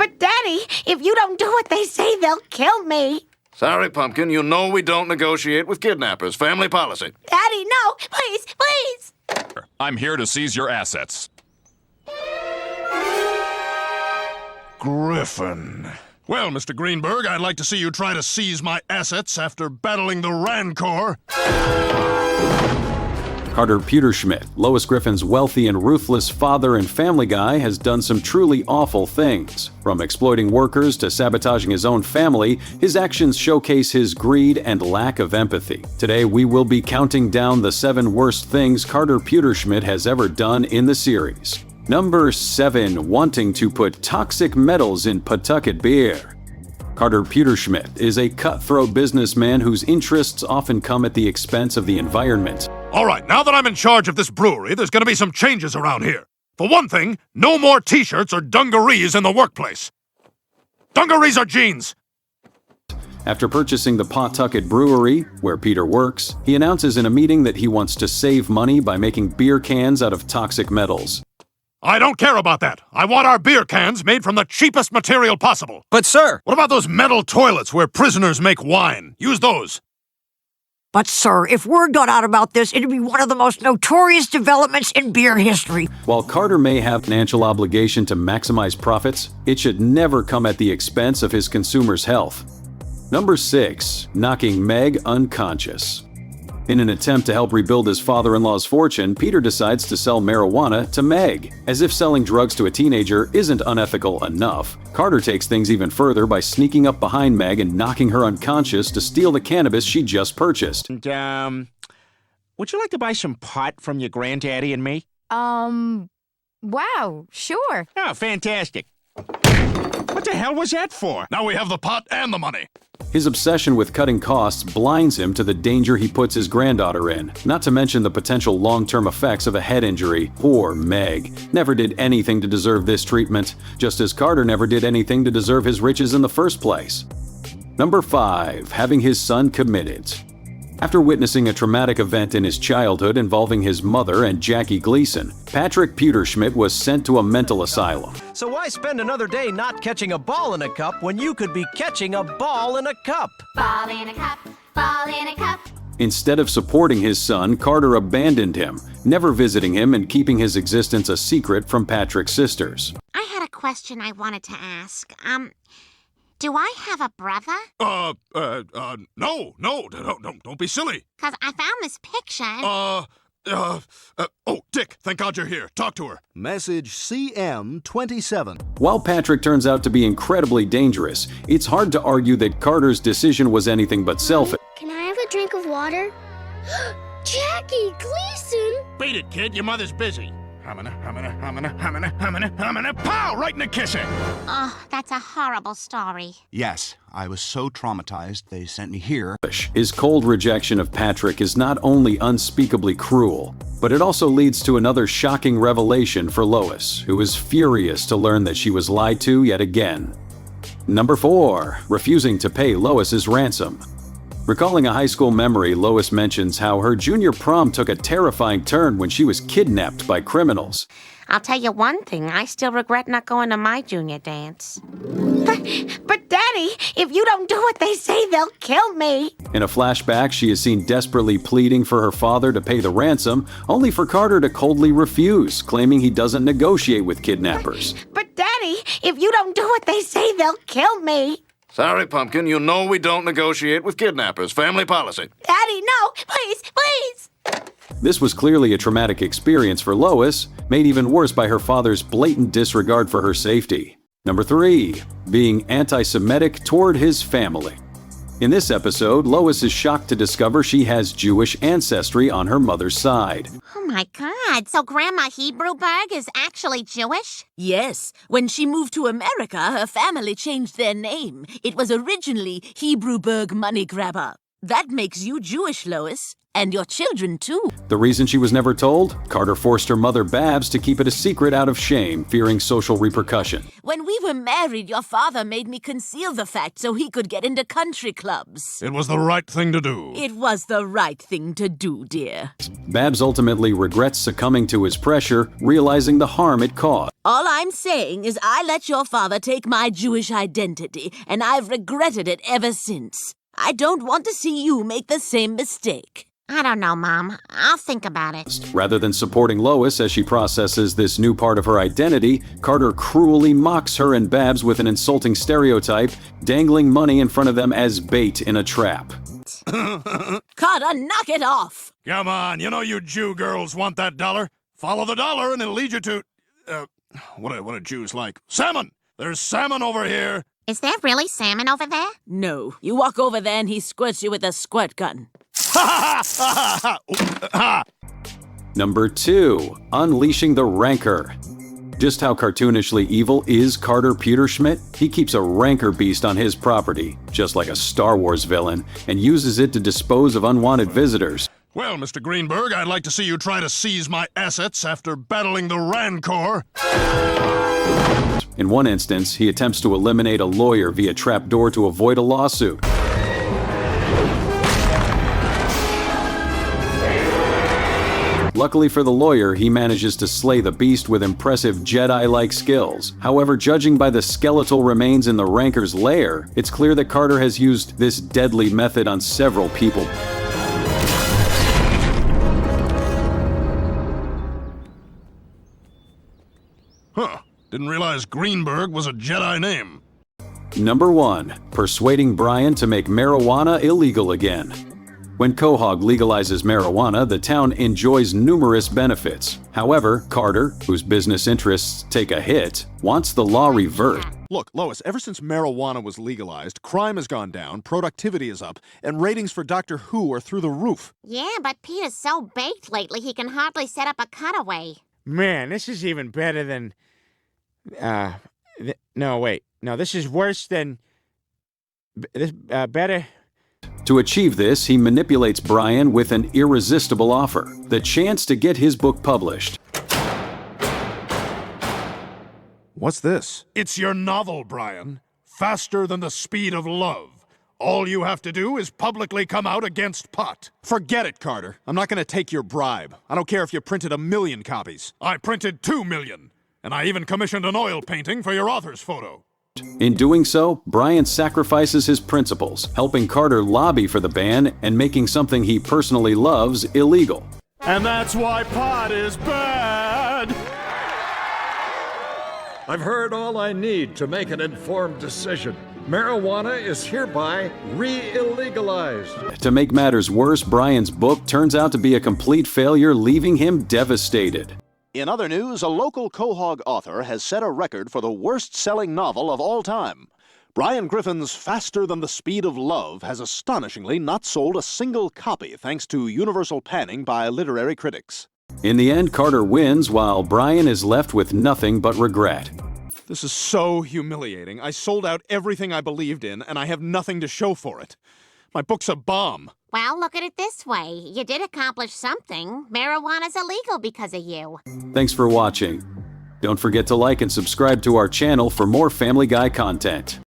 But, Daddy, if you don't do what they say, they'll kill me. Sorry, Pumpkin, you know we don't negotiate with kidnappers. Family policy. Daddy, no, please, please. I'm here to seize your assets. Griffin. Well, Mr. Greenberg, I'd like to see you try to seize my assets after battling the rancor. Carter Pewterschmidt, Lois Griffin's wealthy and ruthless father and family guy, has done some truly awful things. From exploiting workers to sabotaging his own family, his actions showcase his greed and lack of empathy. Today, we will be counting down the 7 worst things Carter Pewterschmidt has ever done in the series. Number 7. Wanting to put toxic metals in Pawtucket beer. Carter Pewterschmidt is a cutthroat businessman whose interests often come at the expense of the environment. All right, now that I'm in charge of this brewery, there's going to be some changes around here. For one thing, no more t-shirts or dungarees in the workplace. Dungarees are jeans. After purchasing the Pawtucket Brewery, where Peter works, he announces in a meeting that he wants to save money by making beer cans out of toxic metals. I don't care about that. I want our beer cans made from the cheapest material possible. But, sir... What about those metal toilets where prisoners make wine? Use those. But, sir, if word got out about this, it'd be one of the most notorious developments in beer history. While Carter may have financial obligation to maximize profits, it should never come at the expense of his consumers' health. Number 6. Knocking Meg unconscious. In an attempt to help rebuild his father-in-law's fortune, Peter decides to sell marijuana to Meg. As if selling drugs to a teenager isn't unethical enough, Carter takes things even further by sneaking up behind Meg and knocking her unconscious to steal the cannabis she just purchased. And, would you like to buy some pot from your granddaddy and me? Wow, sure. Oh, fantastic. What the hell was that for? Now we have the pot and the money. His obsession with cutting costs blinds him to the danger he puts his granddaughter in, not to mention the potential long-term effects of a head injury. Poor Meg never did anything to deserve this treatment, just as Carter never did anything to deserve his riches in the first place. Number 5. Having his son committed. After witnessing a traumatic event in his childhood involving his mother and Jackie Gleason, Patrick Pewterschmidt was sent to a mental asylum. So why spend another day not catching a ball in a cup when you could be catching a ball in a cup? Ball in a cup, ball in a cup. Instead of supporting his son, Carter abandoned him, never visiting him and keeping his existence a secret from Patrick's sisters. I had a question I wanted to ask. Do I have a brother? No, don't be silly. 'Cause I found this picture. Oh, Dick, thank God you're here. Talk to her. Message CM27. While Patrick turns out to be incredibly dangerous, it's hard to argue that Carter's decision was anything but selfish. Can I have a drink of water? Jackie Gleason! Beat it, kid. Your mother's busy. Hamina, pow! Right in the kissing. Oh, that's a horrible story. Yes, I was so traumatized they sent me here. His cold rejection of Patrick is not only unspeakably cruel, but it also leads to another shocking revelation for Lois, who is furious to learn that she was lied to yet again. Number 4. Refusing to pay Lois's ransom. Recalling a high school memory, Lois mentions how her junior prom took a terrifying turn when she was kidnapped by criminals. I'll tell you one thing, I still regret not going to my junior dance. But Daddy, if you don't do what they say, they'll kill me. In a flashback, she is seen desperately pleading for her father to pay the ransom, only for Carter to coldly refuse, claiming he doesn't negotiate with kidnappers. But Daddy, if you don't do what they say, they'll kill me. Sorry, Pumpkin, you know we don't negotiate with kidnappers. Family policy. Daddy, no, please, please. This was clearly a traumatic experience for Lois, made even worse by her father's blatant disregard for her safety. Number 3. Being anti-Semitic toward his family. In this episode, Lois is shocked to discover she has Jewish ancestry on her mother's side. Oh my God, so Grandma Hebrewberg is actually Jewish? Yes. When she moved to America, her family changed their name. It was originally Hebrewberg Money Grabber. That makes you Jewish, Lois. And your children, too. The reason she was never told? Carter forced her mother Babs to keep it a secret out of shame, fearing social repercussion. When we were married, your father made me conceal the fact so he could get into country clubs. It was the right thing to do. It was the right thing to do, dear. Babs ultimately regrets succumbing to his pressure, realizing the harm it caused. All I'm saying is I let your father take my Jewish identity, and I've regretted it ever since. I don't want to see you make the same mistake. I don't know, Mom. I'll think about it. Rather than supporting Lois as she processes this new part of her identity, Carter cruelly mocks her and Babs with an insulting stereotype, dangling money in front of them as bait in a trap. Carter, knock it off! Come on, you know you Jew girls want that dollar. Follow the dollar and it'll lead you to... what are Jews like? Salmon! There's salmon over here! Is there really salmon over there? No. You walk over there and he squirts you with a squirt gun. Number 2. Unleashing the rancor. Just how cartoonishly evil is Carter Pewterschmidt? He keeps a rancor beast on his property, just like a Star Wars villain, and uses it to dispose of unwanted visitors. Well, Mr. Greenberg, I'd like to see you try to seize my assets after battling the rancor. In one instance, he attempts to eliminate a lawyer via trapdoor to avoid a lawsuit. Luckily for the lawyer, he manages to slay the beast with impressive Jedi-like skills. However, judging by the skeletal remains in the rancor's lair, it's clear that Carter has used this deadly method on several people. Huh. Didn't realize Greenberg was a Jedi name. Number 1. Persuading Brian to make marijuana illegal again. When Quahog legalizes marijuana, the town enjoys numerous benefits. However, Carter, whose business interests take a hit, wants the law reversed. Look, Lois, ever since marijuana was legalized, crime has gone down, productivity is up, and ratings for Doctor Who are through the roof. Yeah, but Peter's so baked lately he can hardly set up a cutaway. Man, this is even better than... No, wait. No, this is worse than... better... To achieve this, he manipulates Brian with an irresistible offer, the chance to get his book published. What's this? It's your novel, Brian. Faster Than the Speed of Love. All you have to do is publicly come out against pot. Forget it, Carter. I'm not going to take your bribe. I don't care if you printed 1 million copies. I printed 2 million, and I even commissioned an oil painting for your author's photo. In doing so, Brian sacrifices his principles, helping Carter lobby for the ban and making something he personally loves illegal. And that's why pot is bad! I've heard all I need to make an informed decision. Marijuana is hereby re-illegalized. To make matters worse, Brian's book turns out to be a complete failure, leaving him devastated. In other news, a local Quahog author has set a record for the worst-selling novel of all time. Brian Griffin's Faster Than the Speed of Love has astonishingly not sold a single copy thanks to universal panning by literary critics. In the end, Carter wins while Brian is left with nothing but regret. This is so humiliating. I sold out everything I believed in, and I have nothing to show for it. My book's a bomb. Well, look at it this way. You did accomplish something. Marijuana's illegal because of you. Thanks for watching. Don't forget to like and subscribe to our channel for more Family Guy content.